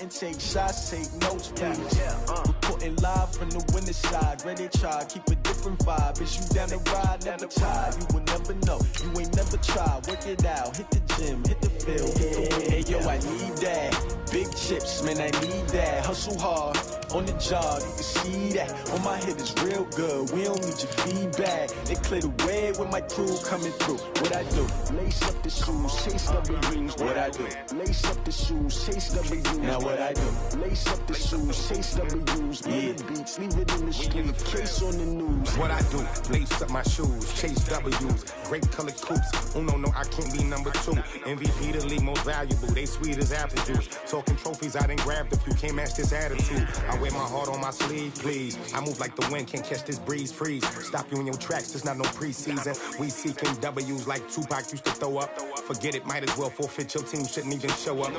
And take shots, take notes, please. Reporting live from the winning side. Ready to try, keep a different vibe. Is you down the ride, never tired. You will never know, you ain't never tried. Work it out, hit the gym, hit the field, hit the wheel. Hey, yo, I need that. Big chips, man, I need that. Hustle hard, on the job, you can see that. On my head is real good, we don't need your feedback. They clear the way with my crew coming through. What I do? Lace up the shoes, chase W's. What I do? Lace up the shoes, chase W's. Now what I do? Lace up the shoes, chase W's. Yeah. Beats, leave it in the street, case on the news. What I do? Lace up my shoes, chase W's. Great colored coops. Oh no, I can't be number 2. MVP the league most valuable. They sweet as apple juice. Talking trophies, I done grabbed a few. Can't match this attitude. I wear my heart on my sleeve, please. I move like the wind, can't catch this breeze, freeze. Stop you in your tracks, there's not no preseason. We seeking W's like Tupac used to throw up. Forget it, might as well forfeit. Your team shouldn't even show up.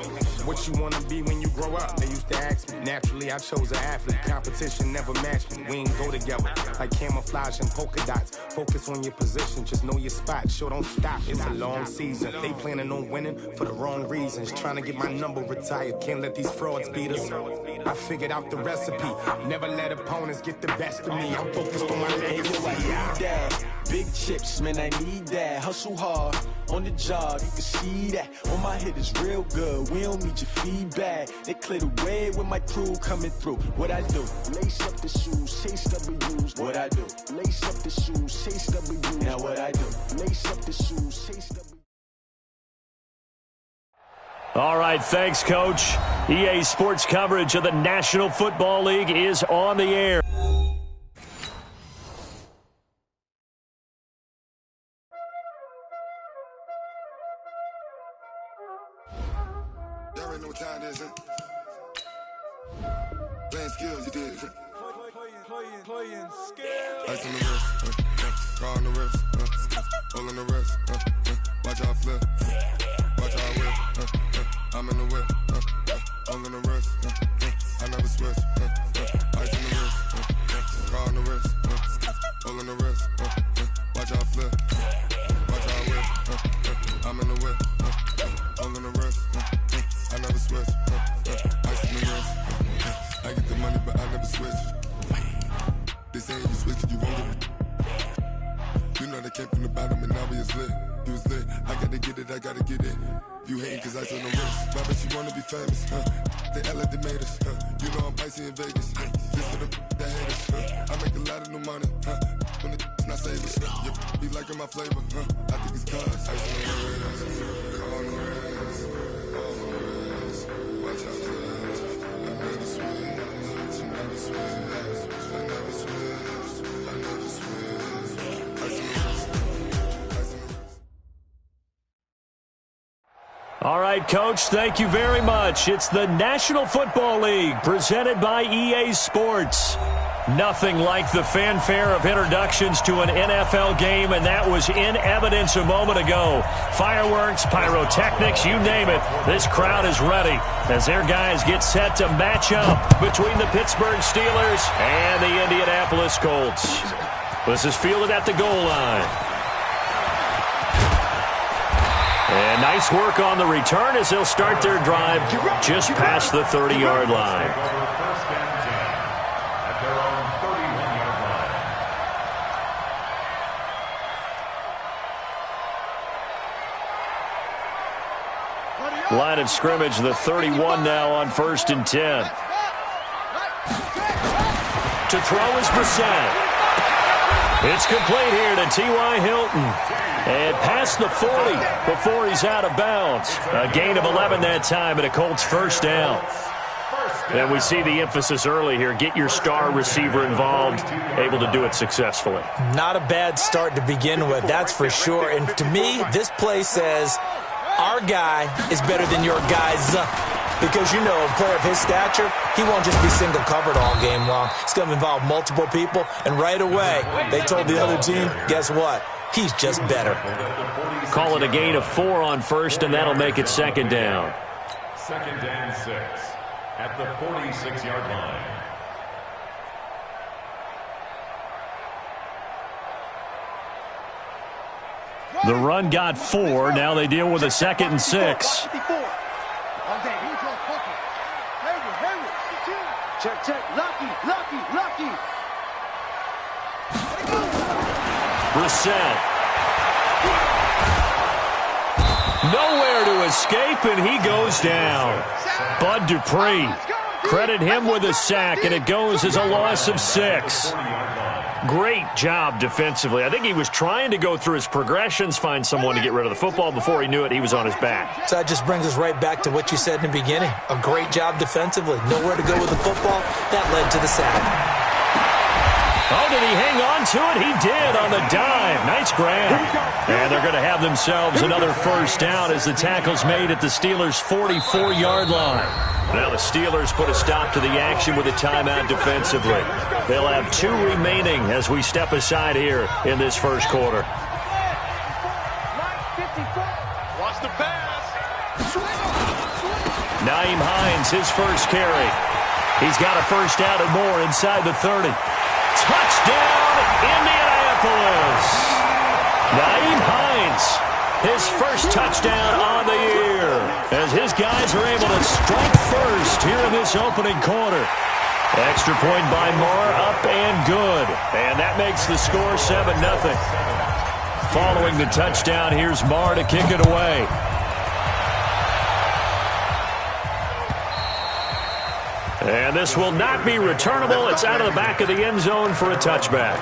What you wanna be when you grow up? They used to ask me. Naturally, I chose an athlete. Competition never matched me. We ain't go together like camouflage and polka dots. Focus on your position, just know your spot. Sure, don't stop. It's a long season. They planning on winning for the wrong reasons. Trying to get my number retired. Can't let these frauds beat us. I figured out the recipe. Never let opponents get the best of me. I'm focused on my legacy. I need that. Big chips, man, I need that. Hustle hard, on the job, you can see that. On my head is real good, we don't need your feedback. They clear the way with my crew coming through. What I do? Lace up the shoes, chase W's. What I do? Lace up the shoes, chase W's. Now what I do? Lace up the shoes, chase W's. All right, thanks, Coach. EA Sports coverage of the National Football League is on the air. Y'all already know what time it is, huh? Playing skills, you did. Playing skills. Ice on the wrist, car on the wrist, hole on the wrist, watch how I flip, watch how I whip, I'm in the whip, hole on the wrist, I never switch, ice on the wrist, car on the wrist, hole on the wrist, watch how I flip, watch how I whip, I'm in the whip, hole on the wrist, I never switch, ice on the wrist, I get the money but I never switch. They saying you switch it, you won't get it. You know they came from the bottom and now we is lit. You was lit, I gotta get it, I gotta get it. You hating cause ice on the wrist. Why bet you wanna be famous, They act like they made us, You know I'm icy in Vegas, This for the that hate us, I make a lot of new money, When it's not savers, You be liking my flavor, I think it's cause ice on the wrist, on the wrist, on the wrist. Watch out, flash, I never switch, I never switch, I never switch, I never switch. Ice on the wrist, ice on the wrist. All right, Coach, thank you very much. It's the National Football League presented by EA Sports. Nothing like the fanfare of introductions to an NFL game, and that was in evidence a moment ago. Fireworks, pyrotechnics, you name it. This crowd is ready as their guys get set to match up between the Pittsburgh Steelers and the Indianapolis Colts. This is fielded at the goal line. And nice work on the return as they'll start their drive just past the 30-yard line. Line of scrimmage, the 31 now on 1st and 10. To throw is Brissett. It's complete here to T.Y. Hilton. And past the 40 before he's out of bounds. A gain of 11 that time and a Colts first down. And we see the emphasis early here. Get your star receiver involved, able to do it successfully. Not a bad start to begin with, that's for sure. And to me, this play says our guy is better than your guys. Because, you know, a player of his stature, he won't just be single covered all game long. It's going to involve multiple people. And right away, they told the other team, guess what? He's just better. Call it a gain of 4 on 1st, and that'll make it 2nd down. 2nd and 6 at the 46-yard line. The run got 4. Now they deal with a 2nd and 6. Check, check. Lucky. Brissett. Nowhere to escape, and he goes down. Bud Dupree. Credit him with a sack, and it goes as a loss of 6. Great job defensively. I think he was trying to go through his progressions, find someone to get rid of the football. Before he knew it, he was on his back. So that just brings us right back to what you said in the beginning. A great job defensively. Nowhere to go with the football. That led to the sack. Oh, did he hang on to it? He did on the dive. Nice grab. And they're going to have themselves another first down as the tackle's made at the Steelers' 44-yard line. Now the Steelers put a stop to the action with a timeout defensively. They'll have 2 remaining as we step aside here in this first quarter. Watch the pass. Nyheim Hines, his first carry. He's got a first down and more inside the 30. Touchdown, Indianapolis! Nyheim Hines, his first touchdown on the year, as his guys are able to strike first here in this opening quarter. Extra point by Moore, up and good. And that makes the score 7-0. Following the touchdown, here's Moore to kick it away. And this will not be returnable. It's out of the back of the end zone for a touchback.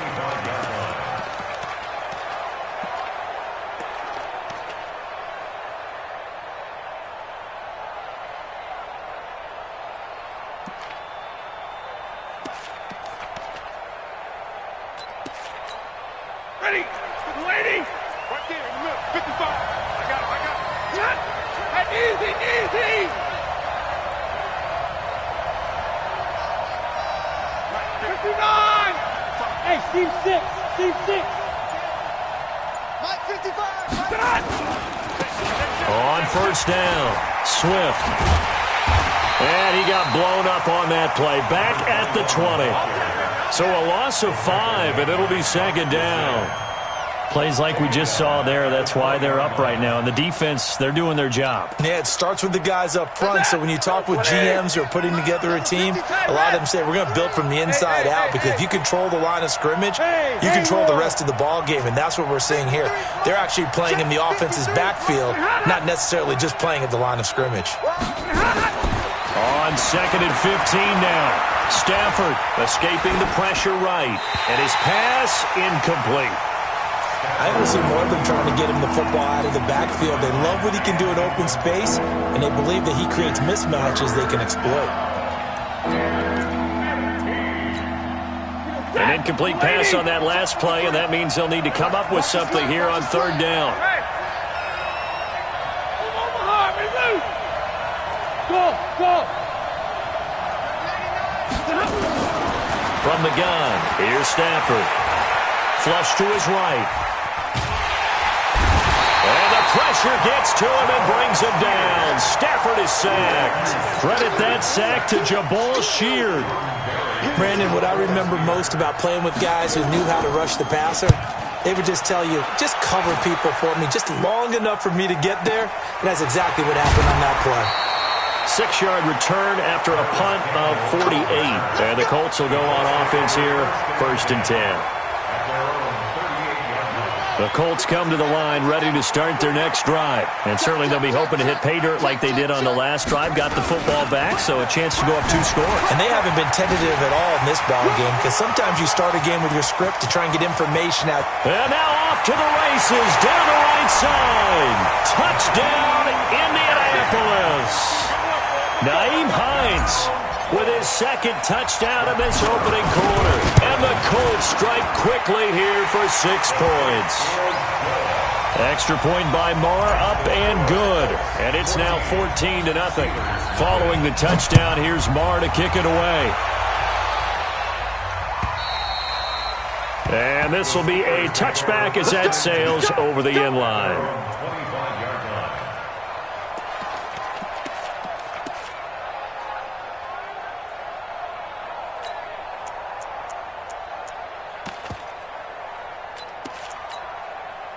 Ready. Lady. Right there in the middle. 55. I got it. Easy. 59! Hey, Steve 6. Mike 55. On first down, Swift. And he got blown up on that play. Back at the 20. So a loss of 5, and it'll be second down. Plays like we just saw there. That's why they're up right now. And the defense, they're doing their job. Yeah, it starts with the guys up front. So when you talk with GMs who are putting together a team, a lot of them say we're going to build from the inside out, because if you control the line of scrimmage, you control the rest of the ball game, and that's what we're seeing here. They're actually playing in the offense's backfield, not necessarily just playing at the line of scrimmage. On 2nd and 15 now. Stafford escaping the pressure right, and his pass incomplete. I don't see more of them trying to get him the football out of the backfield. They love what he can do in open space, and they believe that he creates mismatches they can exploit. An incomplete pass on that last play, and that means they'll need to come up with something here on 3rd down. Go. From the gun, here's Stafford. Flush to his right. And the pressure gets to him and brings him down. Stafford is sacked. Credit that sack to Jabal Sheard. Brandon, what I remember most about playing with guys who knew how to rush the passer, they would just tell you, just cover people for me, just long enough for me to get there. And that's exactly what happened on that play. 6-yard return after a punt of 48. And the Colts will go on offense here, 1st and 10. The Colts come to the line ready to start their next drive. And certainly they'll be hoping to hit pay dirt like they did on the last drive. Got the football back, so a chance to go up 2 scores. And they haven't been tentative at all in this ball game, because sometimes you start a game with your script to try and get information out. And now off to the races, down the right side. Touchdown, Indianapolis. Nyheim Hines with his 2nd touchdown in this opening quarter. And the Colts strike quickly here for 6 points. Extra point by Moore, up and good. And it's now 14-0. Following the touchdown, here's Moore to kick it away. And this will be a touchback as that sails over the end line.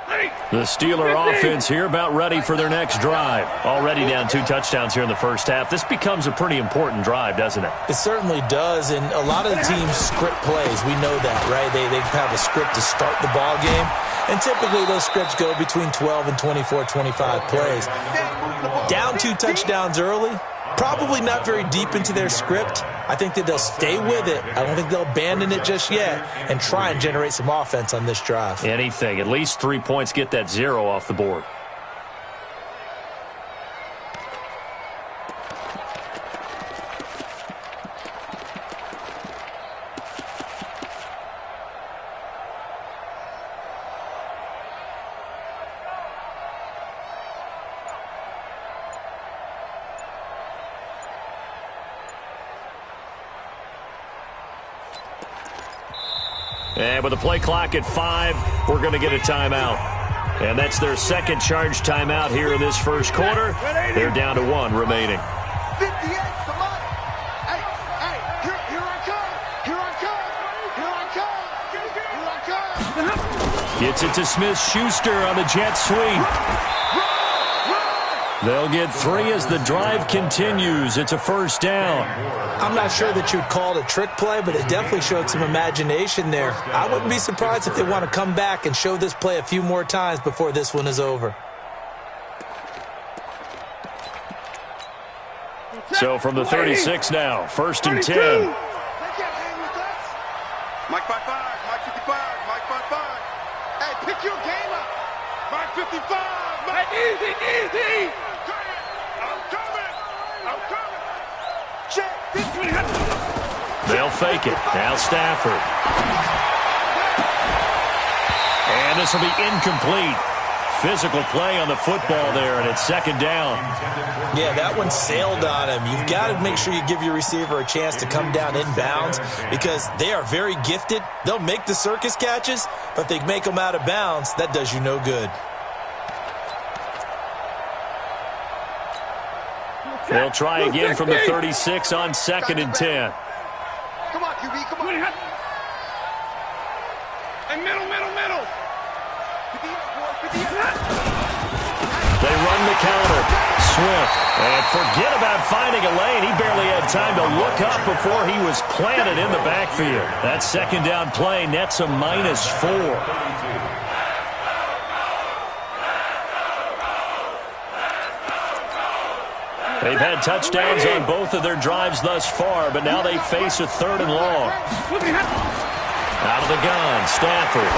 Ready. The Steeler offense here about ready for their next drive. Already down 2 touchdowns here in the first half. This becomes a pretty important drive, doesn't it? It certainly does, and a lot of the teams script plays. We know that, right? They have a script to start the ball game, and typically those scripts go between 12 and 24, 25 plays. Down 2 touchdowns early, probably not very deep into their script. I think that they'll stay with it. I don't think they'll abandon it just yet and try and generate some offense on this drive. Anything. At least 3 points, get that 0 off the board. And with the play clock at 5, we're going to get a timeout. And that's their second charge timeout here in this first quarter. They're down to 1 remaining. 58, come on. Hey, here I come. Here I come. Here I come. Gets it to Smith-Schuster on the jet sweep. They'll get 3 as the drive continues. It's a first down. I'm not sure that you'd call it a trick play, but it definitely showed some imagination there. I wouldn't be surprised if they want to come back and show this play a few more times before this one is over. So from the 36 now, 1st and 10. Mike 55, Mike 55, Mike 55. Hey, pick your game up. Mike 55, Mike easy. I'm coming. Check. They'll fake it. Now Stafford. And this will be incomplete. Physical play on the football there, and it's 2nd down. Yeah, that one sailed on him. You've got to make sure you give your receiver a chance to come down inbounds because they are very gifted. They'll make the circus catches, but if they make them out of bounds, that does you no good. They'll try again from the 36 on 2nd and 10. Come on, QB, come on. And middle. They run the counter. Swift. And forget about finding a lane. He barely had time to look up before he was planted in the backfield. That 2nd down play nets a -4. They've had touchdowns on both of their drives thus far, but now they face a 3rd and long. Out of the gun, Stafford.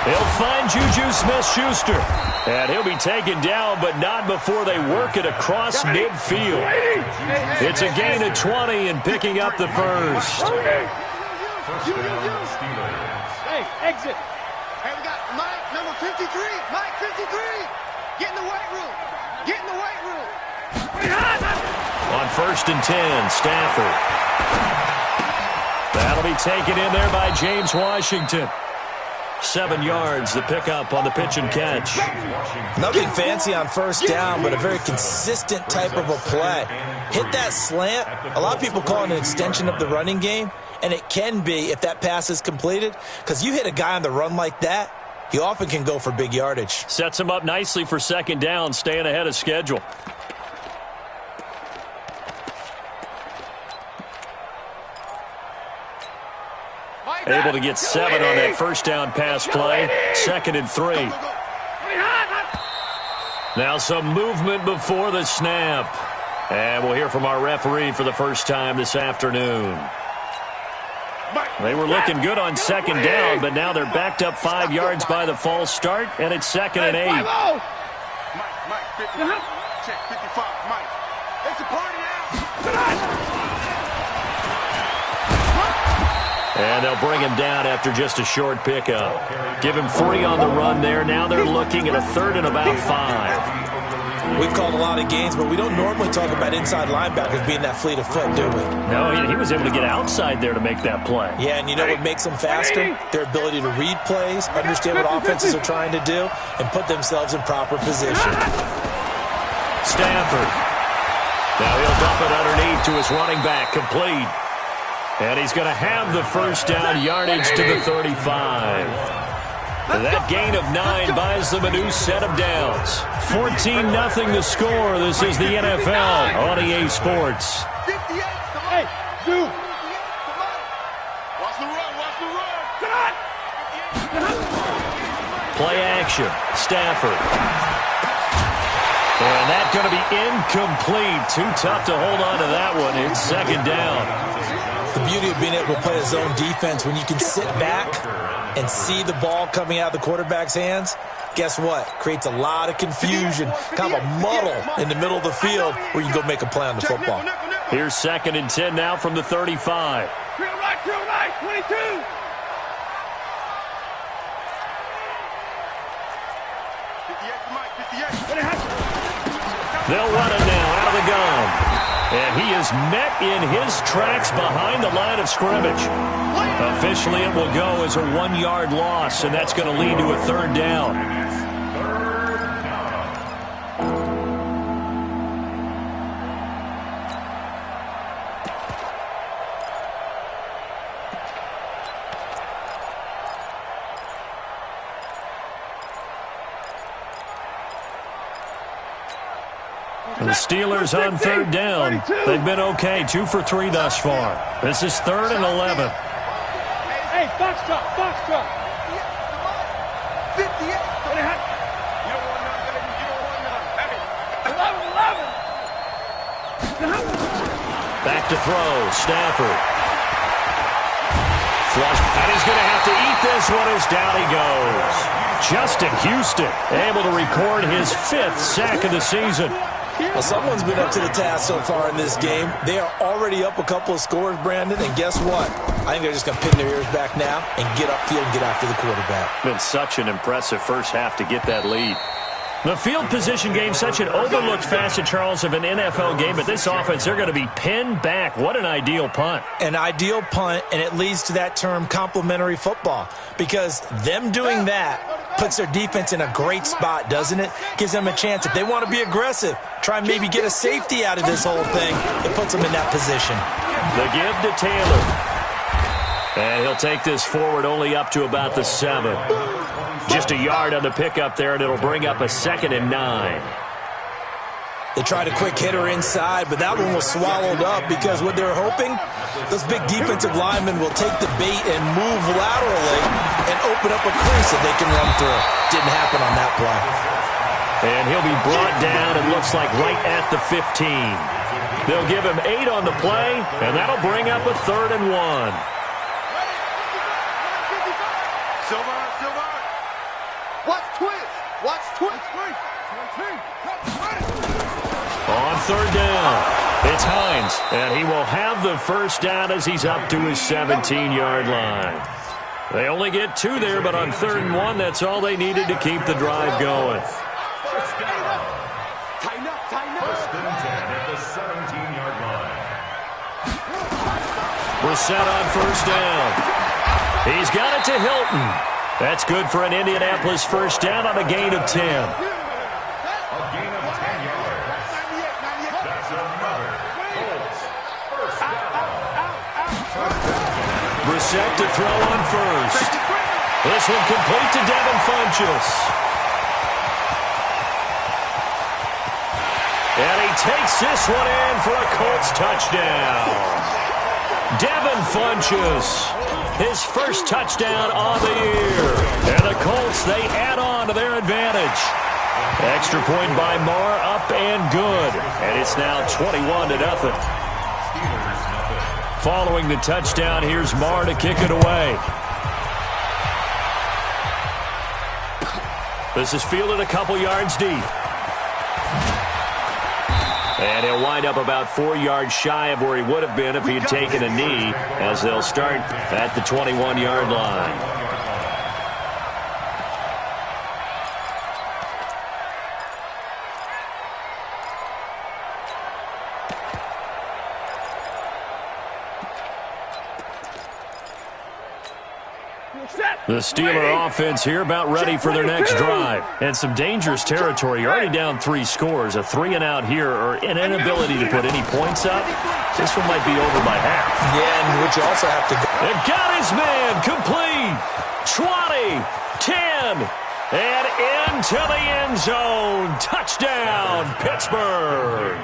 He'll find Juju Smith-Schuster. And he'll be taken down, but not before they work it across midfield. It's a gain of 20 and picking up the first. Hey, exit. Hey, we got Mike, number 53. Mike, 53. Get in the weight room. Get in the weight room. On 1st and 10, Stafford. That'll be taken in there by James Washington. 7 yards, the pickup on the pitch and catch. Nothing fancy on 1st down, but a very consistent type of a play. Hit that slant. A lot of people call it an extension of the running game, and it can be if that pass is completed, because you hit a guy on the run like that, he often can go for big yardage. Sets him up nicely for 2nd down, staying ahead of schedule. Able to get 7 on that 1st down pass play. 2nd and 3. Now some movement before the snap. And we'll hear from our referee for the first time this afternoon. They were looking good on 2nd down, but now they're backed up 5 yards by the false start, and it's 2nd and 8. Mike, 50. Check 55, Mike. It's a party now. And they'll bring him down after just a short pickup. Give him 3 on the run there. Now they're looking at a 3rd and about 5. We've called a lot of games, but we don't normally talk about inside linebackers being that fleet of foot, do we? No, he was able to get outside there to make that play. Yeah, and you know what makes them faster? Their ability to read plays, understand what offenses are trying to do, and put themselves in proper position. Stafford. Now he'll dump it underneath to his running back, complete. And he's going to have the 1st down, yardage to the 35. That gain of 9 buys them a new set of downs. 14-0 the score. This is the NFL on EA Sports. Hey, Zoo. Watch the run, watch the run. Play action. Stafford. And that's going to be incomplete. Too tough to hold on to that one. It's second down. The beauty of being able to play a zone defense, when you can sit back and see the ball coming out of the quarterback's hands, guess what? Creates a lot of confusion, kind of a muddle in the middle of the field where you can go make a play on the football. Here's 2nd and 10 now from the 35. Drill right, 22. They'll run it now out of the gun. And he is met in his tracks behind the line of scrimmage. Officially, it will go as a 1-yard loss, and that's going to lead to a 3rd down. The Steelers on 3rd down. They've been okay, 2 for 3 thus far. This is 3rd and 11. Hey, box truck. 58. You don't want nothing. 11. Back to throw. Stafford. Flush. And he's going to have to eat this one as down he goes. Justin Houston able to record his 5th sack of the season. Well, someone's been up to the task so far in this game. They are already up a couple of scores, Brandon, and guess what? I think they're just going to pin their ears back now and get upfield and get after the quarterback. Been such an impressive first half to get that lead. The field position game, such an overlooked facet, Charles, of an NFL game, but this offense, they're going to be pinned back. What an ideal punt. An ideal punt, and it leads to that term complementary football, because them doing that puts their defense in a great spot, doesn't it? Gives them a chance. If they want to be aggressive, try and maybe get a safety out of this whole thing, it puts them in that position. The give to Taylor. And he'll take this forward only up to about the 7. Just a yard on the pickup there, and it'll bring up a 2nd and 9. They tried a quick hitter inside, but that one was swallowed up because what they're hoping, those big defensive linemen will take the bait and move laterally and open up a crease that they can run through. Didn't happen on that play. And he'll be brought down, it looks like, right at the 15. They'll give him 8 on the play, and that'll bring up a 3rd and 1. Watch twist. On 3rd down, it's Hines, and he will have the first down as he's up to his 17-yard line. They only get 2 there, but on 3rd and 1, that's all they needed to keep the drive going. First down. Tighten up. First and 10 at the 17-yard line. Brissett on 1st down. He's got it to Hilton. That's good for an Indianapolis first down on a gain of 10. A gain of 10 yards. That's another Colts first down. Brissett to throw on 1st. This one complete to Devin Funchess. And he takes this one in for a Colts touchdown. Devin Funchess, his first touchdown on the year. And the Colts, they add on to their advantage. Extra point by Marr, up and good. And it's now 21-0. Following the touchdown, here's Marr to kick it away. This is fielded a couple yards deep. And he'll wind up about 4 yards shy of where he would have been if he had taken a knee, as they'll start at the 21-yard line. The Steeler offense here about ready for their next drive. And some dangerous territory. You're already down 3 scores. A 3-and-out here or an inability to put any points up. This one might be over by half. Yeah, and would you also have to go. And got his man complete. 20, 10, and into the end zone. Touchdown, Pittsburgh.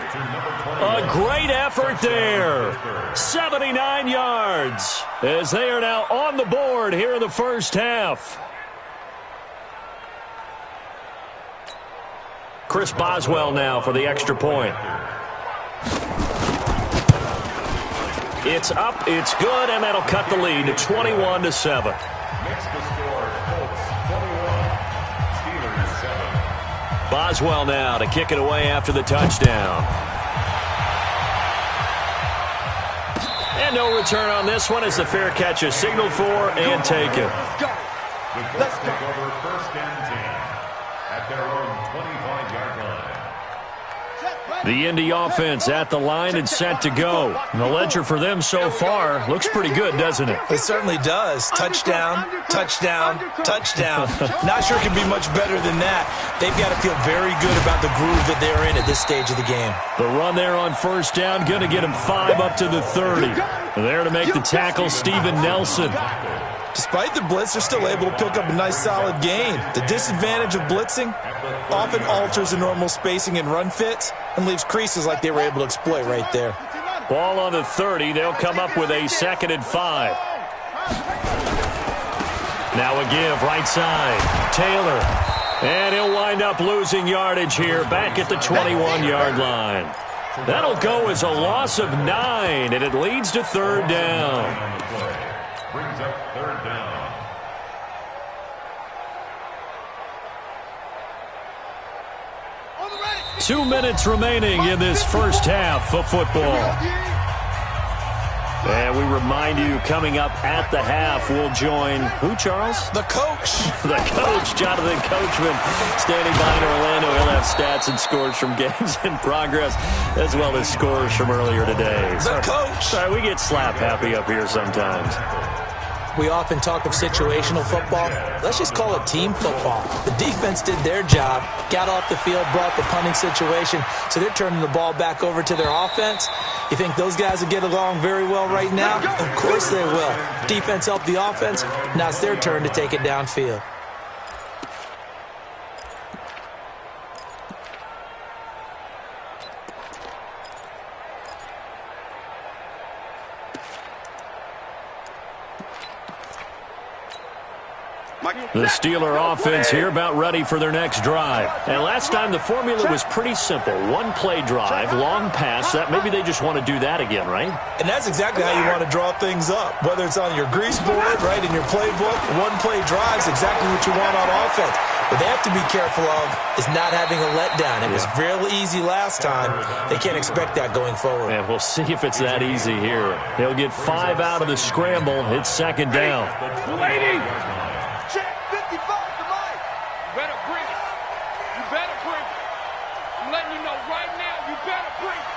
A great effort there. 79 yards as they are now on the board here in the first half. Chris Boswell now for the extra point. It's up, it's good, and that'll cut the lead to 21-7. Next to score, Colts 21, Steelers 7. Boswell now to kick it away after the touchdown. And no return on this one as the fair catch is signaled for and taken. The Colts take over first and 10 at their own 25-yard line. The Indy offense at the line and set to go. And the ledger for them so far looks pretty good, doesn't it? It certainly does. Touchdown, touchdown, touchdown. Not sure it can be much better than that. They've got to feel very good about the groove that they're in at this stage of the game. The run there on first down, going to get him 5 up to the 30. There to make the tackle, Steven Nelson. Despite the blitz, they're still able to pick up a nice solid gain. The disadvantage of blitzing often alters the normal spacing and run fits and leaves creases like they were able to exploit right there. Ball on the 30. They'll come up with a 2nd and 5. Now a give right side. Taylor. And he'll wind up losing yardage here back at the 21-yard line. That'll go as a loss of 9, and it leads to 3rd down. Brings up 3rd down. Two minutes remaining in this first half of football. And we remind you, coming up at the half, we'll join who, Charles? The coach. The coach, Jonathan Coachman, standing by in Orlando. He'll have stats and scores from games in progress, as well as scores from earlier today. The coach. Sorry, we get slap happy up here sometimes. We often talk of situational football. Let's just call it team football. The defense did their job, got off the field, brought the punting situation, so they're turning the ball back over to their offense. You think those guys will get along very well right now? Of course they will. Defense helped the offense. Now it's their turn to take it downfield. The Steeler offense here about ready for their next drive. And last time the formula was pretty simple. One-play drive, long pass. That maybe they just want to do that again, right? And that's exactly how you want to draw things up. Whether it's on your grease board, right, in your playbook, one-play drives exactly what you want on offense. What they have to be careful of is not having a letdown. It was real easy last time. They can't expect that going forward. And we'll see if it's that easy here. They'll get 5 out of the scramble. It's 2nd down. Lady! Check 55 to Mike. You better bring it. You better bring it. I'm letting you know right now, you better bring it.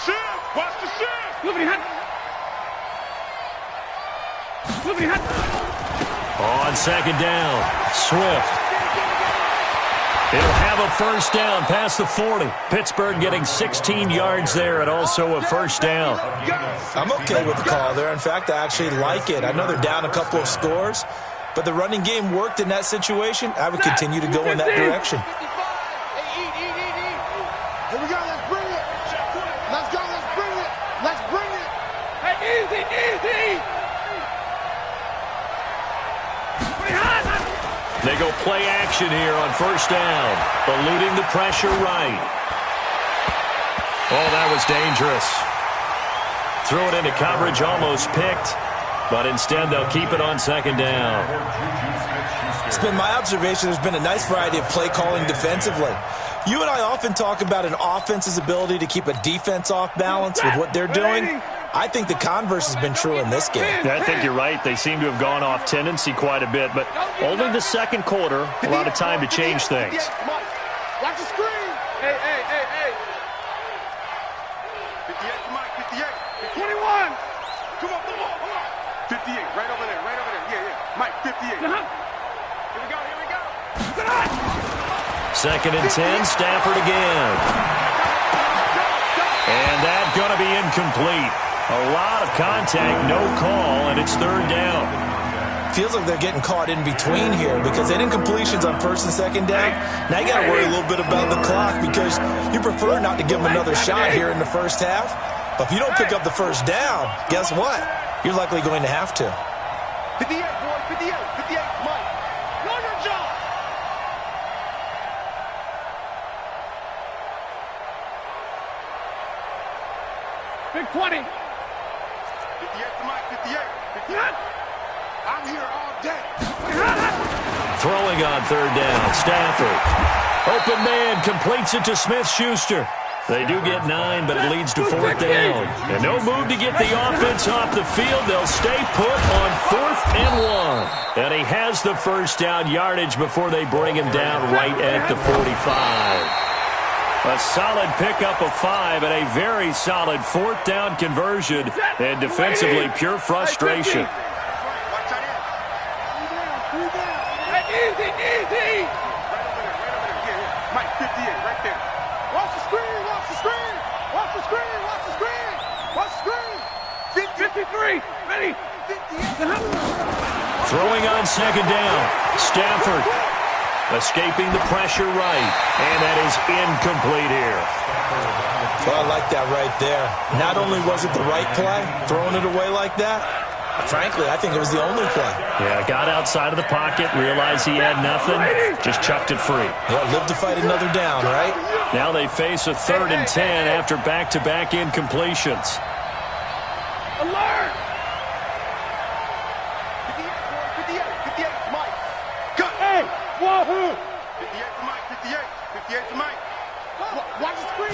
Shift! Watch the shift! Look at him. Look at him. On 2nd down, Swift. He'll have a first down past the 40. Pittsburgh getting 16 yards there and also a first down. I'm okay with the call there. In fact, I actually like it. I know they're down a couple of scores, but the running game worked in that situation. I would continue to go in that direction. Here we go. Let's bring it. Let's go. Let's bring it. Let's bring it. Hey, easy, easy. They go play action here on first down, eluding the pressure right. Oh, that was dangerous. Threw it into coverage, almost picked, but instead they'll keep it on 2nd down. It's been my observation there's been a nice variety of play calling defensively. You and I often talk about an offense's ability to keep a defense off balance with what they're doing. I think the converse has been true in this game. I think you're right. They seem to have gone off tendency quite a bit, but only the 2nd quarter, a lot of time to change things. Watch the screen. Hey, hey, hey, hey. 58, Mike, 58. 21. Come on, come on, come on. 58, right over there, right over there. Yeah, yeah. Mike, 58. Here we go. 2nd and 10, Stafford again. And that's going to be incomplete. A lot of contact, no call, and it's 3rd down. Feels like they're getting caught in between here because they didn't completions on 1st and 2nd down. Now you got to worry a little bit about the clock because you prefer not to give them another shot here in the first half. But if you don't pick up the 1st down, guess what? You're likely going to have to. 58, boy, 58, Mike. Run your job. Big 20. 58 to Mike, 58. I'm here all day. Throwing on 3rd down, Stafford. Open man, completes it to Smith-Schuster. They do get 9, but it leads to 4th down. And no move to get the offense off the field. They'll stay put on 4th and 1. And he has the 1st down yardage before they bring him down right at the 45. A solid pickup of 5 and a very solid 4th down conversion. And defensively, pure frustration. Easy. Mike, 58, right there. Watch the screen. 53, ready. 58. Throwing on 2nd down, Stafford escaping the pressure right, and that is incomplete here. Well, I like that right there. Not only was it the right play, throwing it away like that, frankly, I think it was the only play. Yeah, got outside of the pocket, realized he had nothing, just chucked it free. Yeah, live to fight another down, right? Now they face a 3rd and 10 after back-to-back incompletions. Alert! 58, Mike. Cut. Hey, wahoo! 58 to Mike, 58 to Mike. Watch the screen.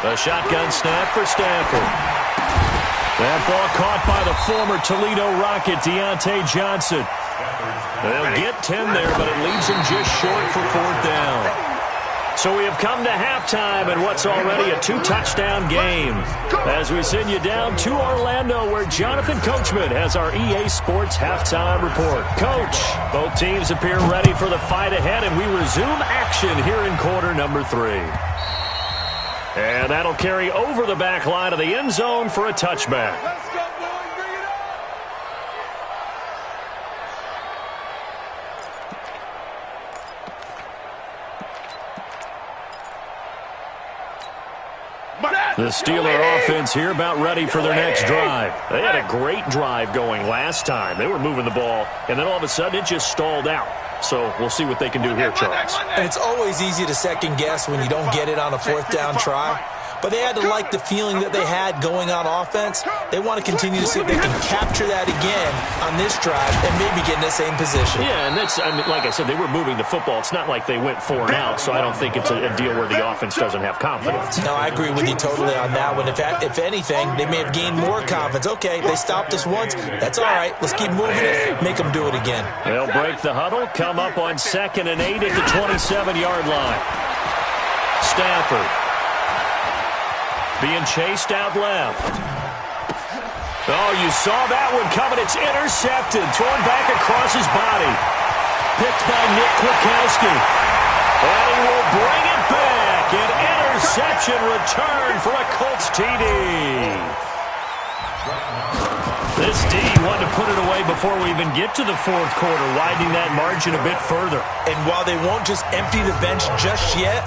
The shotgun snap for Stafford. That ball caught by the former Toledo Rocket, Deontay Johnson. They'll get 10 there, but it leaves him just short for 4th down. So we have come to halftime in what's already a 2-touchdown game. As we send you down to Orlando, where Jonathan Coachman has our EA Sports halftime report. Coach, both teams appear ready for the fight ahead, and we resume action here in quarter number 3. And that'll carry over the back line of the end zone for a touchback. Let's go, boys. Bring it up. The Steeler offense here about ready for their next drive. They had a great drive going last time. They were moving the ball, and then all of a sudden it just stalled out. So we'll see what they can do here, Charles. And it's always easy to second guess when you don't get it on a 4th down try. But they had to like the feeling that they had going on offense. They want to continue to see if they can capture that again on this drive and maybe get in the same position. Yeah, and that's, I mean, like I said, they were moving the football. It's not like they went 4 and out, so I don't think it's a deal where the offense doesn't have confidence. No, I agree with you totally on that one. If anything, they may have gained more confidence. Okay, they stopped us once. That's all right. Let's keep moving it. Make them do it again. They'll break the huddle, come up on 2nd and 8 at the 27-yard line. Stafford being chased out left. Oh, you saw that one coming. It's intercepted. Thrown back across his body. Picked by Nick Kwiatkowski. And he will bring it back. An interception return for a Colts TD. This D wanted to put it away before we even get to the 4th quarter, widening that margin a bit further. And while they won't just empty the bench just yet,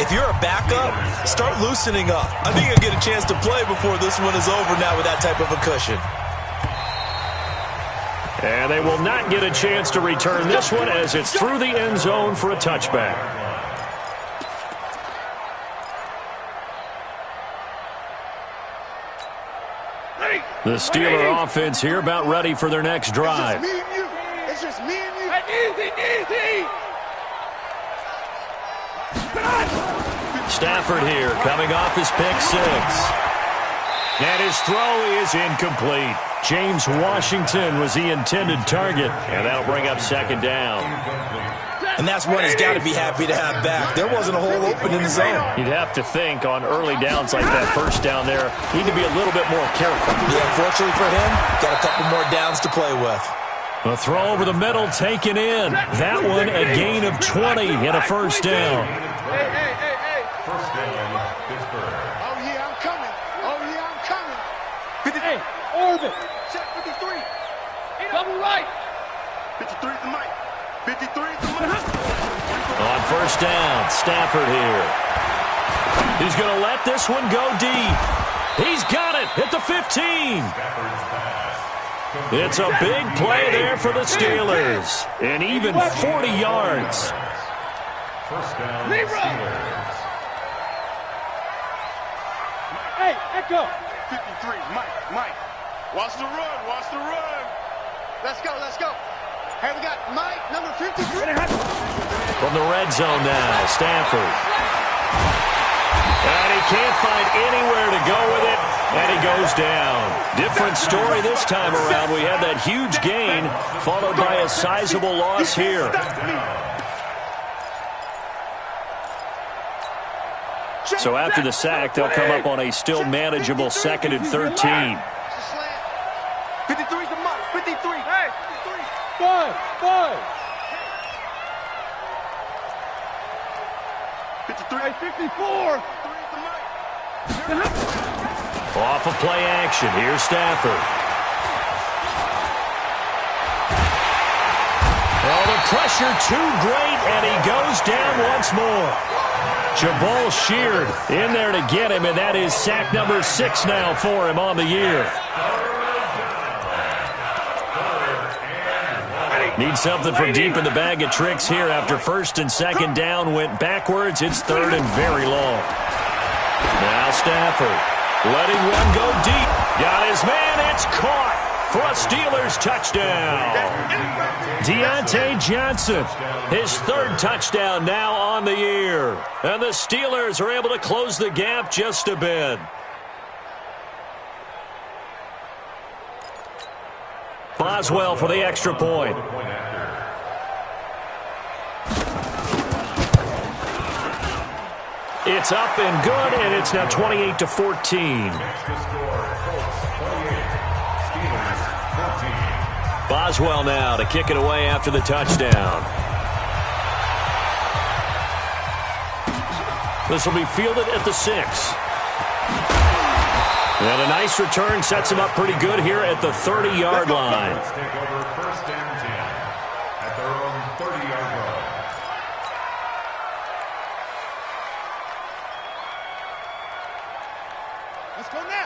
if you're a backup, start loosening up. I think you'll get a chance to play before this one is over now with that type of a cushion. And they will not get a chance to return this one as it's through the end zone for a touchback. The Steeler offense here about ready for their next drive. It's just me and you. Easy. Stafford here coming off his pick 6. And his throw is incomplete. James Washington was the intended target, and that'll bring up 2nd down. And that's one he's got to be happy to have back. There wasn't a hole open in the zone. You'd have to think on early downs like that, 1st down there, need to be a little bit more careful. Yeah, unfortunately for him, got a couple more downs to play with. A throw over the middle taken in. That one a gain of 20 and a first down. Hey. First down, Pittsburgh. Oh, yeah, I'm coming. 58. Orbit. Check 53. Double right. 53 is the mic. 53 is the mic. On first down, Stafford here. He's going to let this one go deep. He's got it at the 15. It's a big play there for the Steelers. And even 40 yards. First down, Steelers. Hey, Echo. 53, Mike. Watch the run. Let's go. Hey, we got Mike, number 53. From the red zone now, Stafford. And he can't find anywhere to go with it, and he goes down. Different story this time around. We had that huge gain, followed by a sizable loss here. So after the sack, they'll come up on a still manageable 2nd and 13. 53's the mark. 53. Hey, 53. 5. 53. Hey, 54. Off of play action. Here's Stafford. Oh, the pressure too great, and he goes down once more. Jabal Sheard in there to get him, and that is sack number 6 now for him on the year. Need something from deep in the bag of tricks here after 1st and 2nd down went backwards. It's 3rd and very long. Now Stafford letting one go deep. Got his man. It's caught for a Steelers touchdown. Deontay Johnson, his 3rd touchdown now on the year. And the Steelers are able to close the gap just a bit. Boswell for the extra point. It's up and good, and it's now 28-14. Boswell now to kick it away after the touchdown. This will be fielded at the 6. And a nice return sets him up pretty good here at the 30-yard line. Take over 1st and 10 at their own 30-yard line.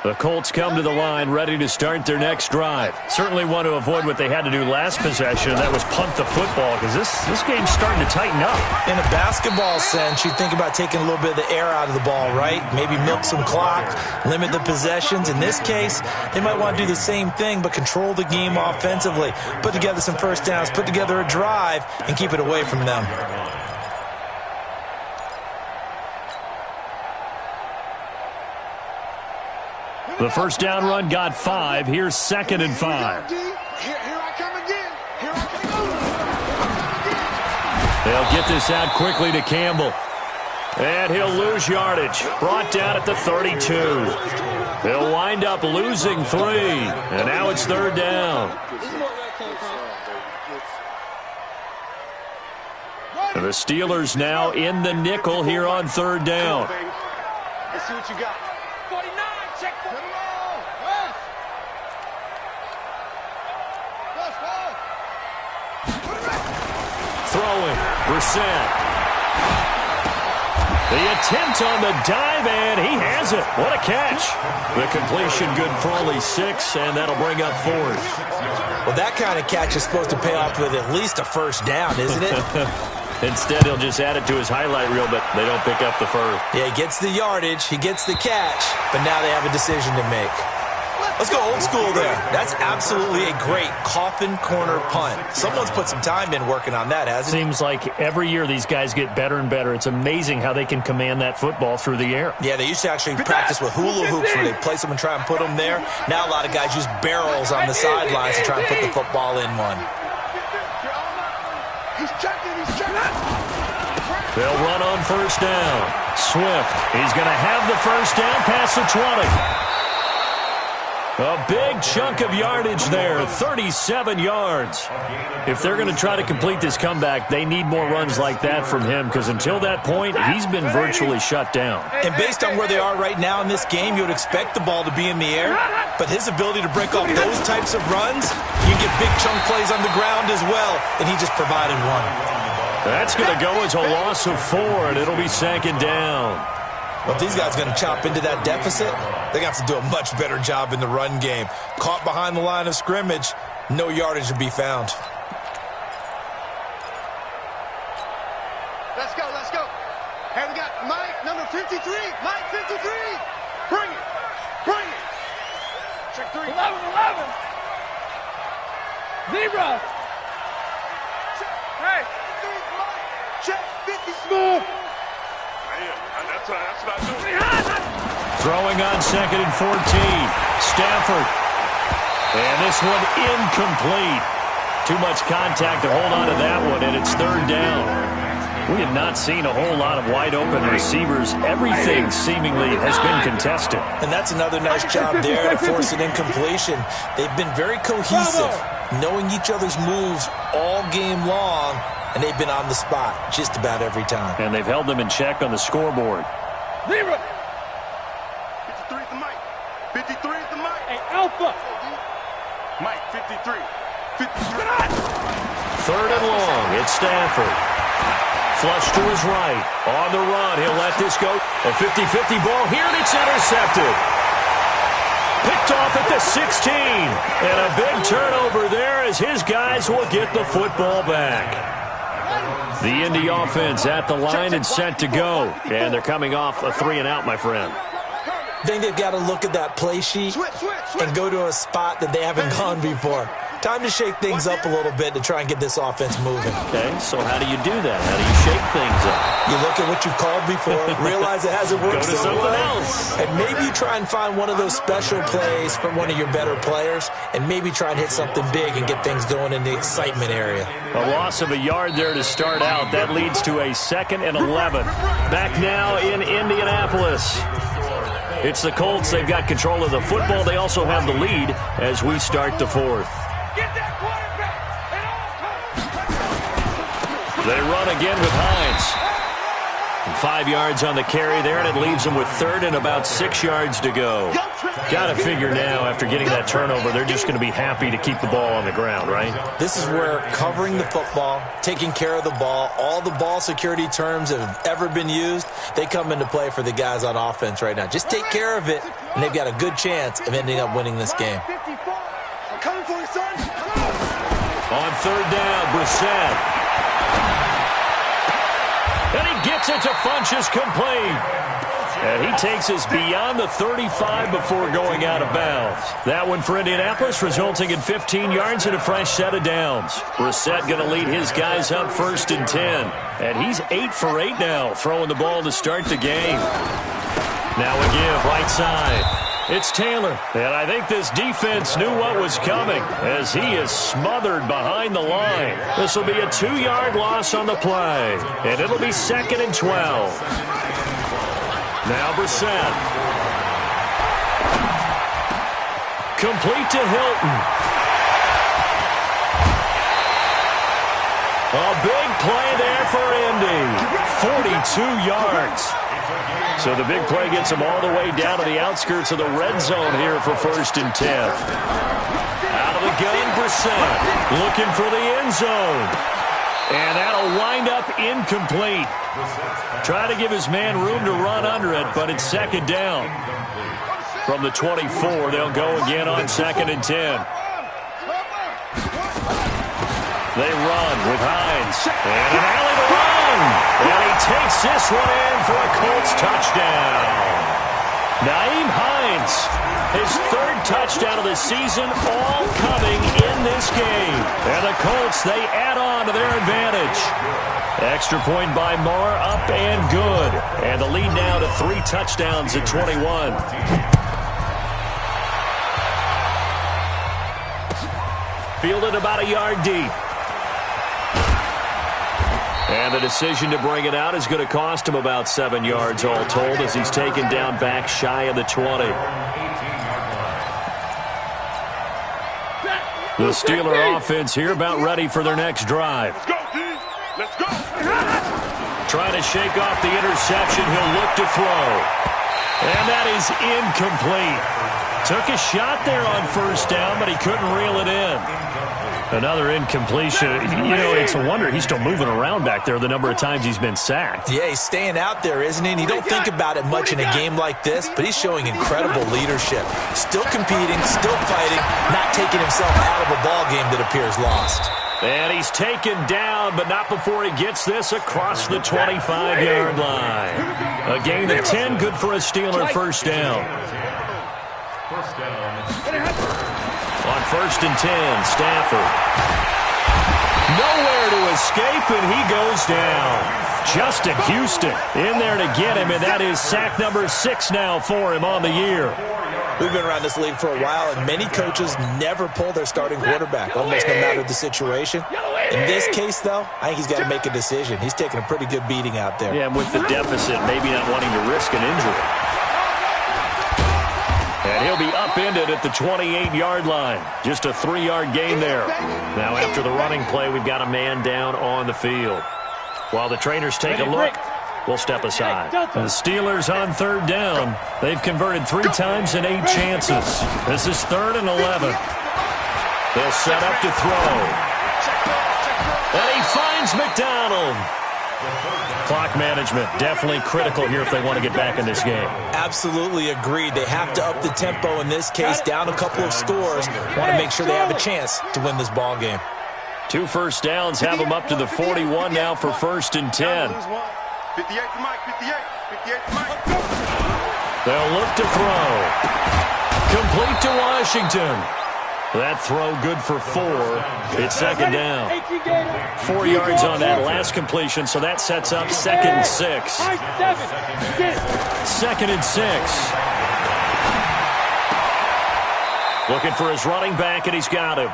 The Colts come to the line ready to start their next drive. Certainly want to avoid what they had to do last possession, and that was punt the football, because this game's starting to tighten up. In a basketball sense, you think about taking a little bit of the air out of the ball, right? Maybe milk some clock, limit the possessions. In this case, they might want to do the same thing, but control the game offensively. Put together some first downs, put together a drive, and keep it away from them. The first down run got 5. Here's 2nd and 5. Here I come again. They'll get this out quickly to Campbell. And he'll lose yardage. Brought down at the 32. They'll wind up losing 3. And now it's 3rd down. And the Steelers now in the nickel here on 3rd down. Let's see what you got. 49, check 49. Throwing, Brissett. The attempt on the dive, and he has it. What a catch. The completion good for only 6, and that'll bring up 4th. Well, that kind of catch is supposed to pay off with at least a first down, isn't it? Instead, he'll just add it to his highlight reel, but they don't pick up the first. Yeah, he gets the yardage, he gets the catch, but now they have a decision to make. Let's go old school there. That's absolutely a great coffin corner punt. Someone's put some time in working on that, hasn't it? Seems like every year these guys get better and better. It's amazing how they can command that football through the air. Yeah, they used to actually practice with hula hoops where they place them and try and put them there. Now a lot of guys use barrels on the sidelines to try and put the football in one. He's checking. They'll run on first down. Swift, he's going to have the first down past the 20. A big chunk of yardage there, 37 yards. If they're going to try to complete this comeback, they need more runs like that from him, because until that point, he's been virtually shut down. And based on where they are right now in this game, you would expect the ball to be in the air. But his ability to break off those types of runs, you get big chunk plays on the ground as well, and he just provided one. That's going to go as a loss of 4, and it'll be 2nd down. Well, if these guys are going to chop into that deficit, they're going to have to do a much better job in the run game. Caught behind the line of scrimmage, no yardage to be found. Let's go, let's go. Hey, we got Mike, number 53. Mike, 53. Bring it. Bring it. Check 3. 11. Zebra. Hey. Check 50. Smooth. That's what I do. Throwing on 2nd and 14. Stafford. And this one incomplete. Too much contact to hold on to that one, and it's 3rd down. We have not seen a whole lot of wide-open receivers. Everything seemingly has been contested. And that's another nice job there to force an incompletion. They've been very cohesive, knowing each other's moves all game long, and they've been on the spot just about every time. And they've held them in check on the scoreboard. 53 is the Mike. 53 is the Mike. Hey, Alpha. Mike, 53. 53. 3rd and long. It's Stafford. Flush to his right. On the run. He'll let this go. A 50-50 ball here, and it's intercepted. Picked off at the 16. And a big turnover there as his guys will get the football back. The Indy offense at the line and set to go. And they're coming off a 3-and-out, my friend. I think they've got to look at that play sheet and go to a spot that they haven't gone before. Time to shake things up a little bit to try and get this offense moving. Okay, so how do you do that? How do you shake things up? You look at what you called before, realize it hasn't worked Go to so something well, else. and maybe you try and find one of those special plays from one of your better players, and maybe try and hit something big and get things going in the excitement area. A loss of a yard there to start out. That leads to a 2nd and 11. Back now in Indianapolis. It's the Colts. They've got control of the football. They also have the lead as we start the 4th. Get that quarterback. They run again with Hines. And 5 yards on the carry there, and it leaves them with 3rd and about 6 yards to go. Got to figure now, after getting that turnover, they're just going to be happy to keep the ball on the ground, right? This is where covering the football, taking care of the ball, all the ball security terms that have ever been used, they come into play for the guys on offense right now. Just take care of it, and they've got a good chance of ending up winning this game. Coming for you, son. On 3rd down, Brissett. And he gets it to Funchess complete. And he takes us beyond the 35 before going out of bounds. That one for Indianapolis, resulting in 15 yards and a fresh set of downs. Brissett going to lead his guys up 1st and 10. And he's 8 for 8 now, throwing the ball to start the game. Now a give, right side. It's Taylor, and I think this defense knew what was coming as he is smothered behind the line. This will be a 2-yard loss on the play, and it'll be 2nd and 12. Now Brissett. Complete to Hilton. A big play there for Indy. 42 yards. So the big play gets them all the way down to the outskirts of the red zone here for 1st and 10. Out of the gun, Brissett looking for the end zone. And that'll wind up incomplete. Try to give his man room to run under it, but it's 2nd down. From the 24, they'll go again on 2nd and 10. They run with Hines. And an alley to run. And he takes this one in for a Colts touchdown. Nyheim Hines, his 3rd touchdown of the season, all coming in this game. And the Colts, they add on to their advantage. Extra point by Moore, up and good. And the lead now to 3 touchdowns at 21. Fielded about a yard deep. And the decision to bring it out is going to cost him about 7 yards all told as he's taken down back shy of the 20. The Steeler offense here about ready for their next drive. Let's go, D. Let's go. Trying to shake off the interception. He'll look to throw. And that is incomplete. Took a shot there on first down, but he couldn't reel it in. Another incompletion. You know, it's a wonder he's still moving around back there the number of times he's been sacked. Yeah, he's staying out there, isn't he? And you don't think about it much in a game like this, but he's showing incredible leadership. Still competing, still fighting, not taking himself out of a ball game that appears lost. And he's taken down, but not before he gets this across the 25-yard line. A gain of 10, good for a Steeler first down. First down. On 1st and 10, Stafford. Nowhere to escape, and he goes down. Justin Houston in there to get him, and that is sack number 6 now for him on the year. We've been around this league for a while, and many coaches never pull their starting quarterback, almost no matter the situation. In this case, though, I think he's got to make a decision. He's taking a pretty good beating out there. Yeah, with the deficit, maybe not wanting to risk an injury. And he'll be upended at the 28-yard line. Just a 3-yard gain there. Now after the running play, we've got a man down on the field. While the trainers take a look, we'll step aside. The Steelers on 3rd down. They've converted 3 times in 8 chances. This is 3rd and 11. They'll set up to throw. And he finds McDonald. Clock management definitely critical here if they want to get back in this game. Absolutely agreed. They have to up the tempo in this case, down a couple of scores. Want to make sure they have a chance to win this ball game. 2 first downs have them up to the 41 now for 1st and 10. 58 to Mike, 58 to Mike. They'll look to throw. Complete to Washington. That throw good for 4. It's 2nd down. 4 yards on that last completion, so that sets up 2nd and 6. 2nd and 6. Looking for his running back, and he's got him.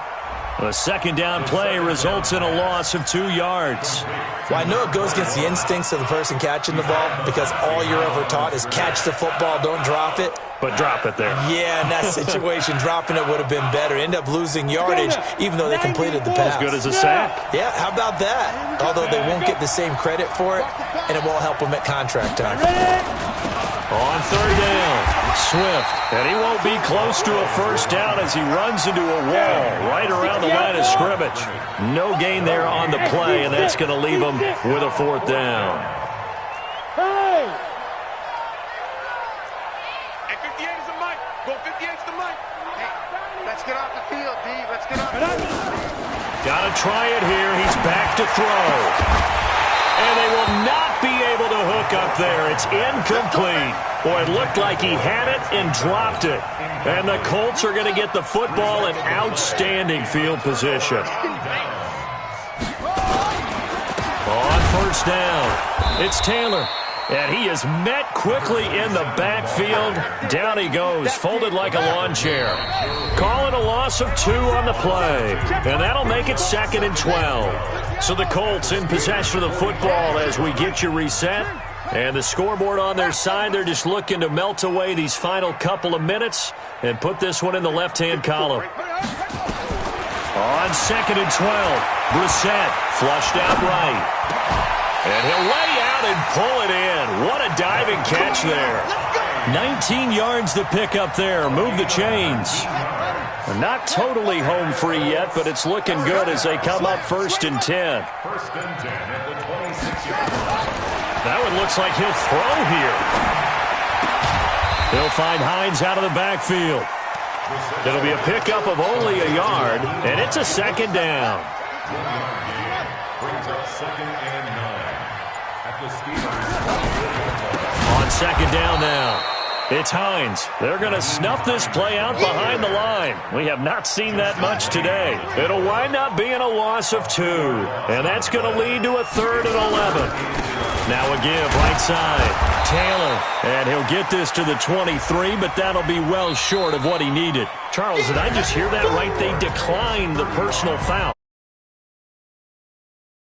A 2nd down play results in a loss of 2 yards. Well, I know it goes against the instincts of the person catching the ball because all you're ever taught is catch the football, don't drop it. But drop it there. Yeah, in that situation, dropping it would have been better. End up losing yardage, even though they completed the pass. As good as a sack. Yeah, how about that? Although they won't get the same credit for it, and it won't help them at contract time. On 3rd down, Swift. And he won't be close to a first down as he runs into a wall right around the line of scrimmage. No gain there on the play, and that's going to leave him with a 4th down. Hey, 58 is the mic. Go 58 is the mic. Hey, let's get off the field, D. Let's get off the field. Got to try it here. He's back to throw. And they will not be able to hook up there. It's incomplete. Boy, it looked like he had it and dropped it. And the Colts are going to get the football in outstanding field position. On 1st down, it's Taylor. And he is met quickly in the backfield. Down he goes, folded like a lawn chair. Calling a loss of 2 on the play. And that'll make it 2nd and 12. So the Colts in possession of the football as we get you reset. And the scoreboard on their side, they're just looking to melt away these final couple of minutes and put this one in the left-hand column. On 2nd and 12, Brissett flushed out right. And he'll lay out and pull it in. What a diving catch there. 19 yards to pick up there. Move the chains. They're not totally home free yet, but it's looking good as they come up 1st and 10. 1st and 10 at the 26-yard line. That one looks like he'll throw here. They'll find Hines out of the backfield. It'll be a pickup of only a yard, and it's a 2nd down. 1-yard gain brings up 2nd and 9 at the Steelers. On 2nd down now, it's Hines. They're going to snuff this play out behind the line. We have not seen that much today. It'll wind up being a loss of 2, and that's going to lead to a 3rd and 11. Now a give right side. Taylor, and he'll get this to the 23, but that'll be well short of what he needed. Charles, did I just hear that right? They declined the personal foul.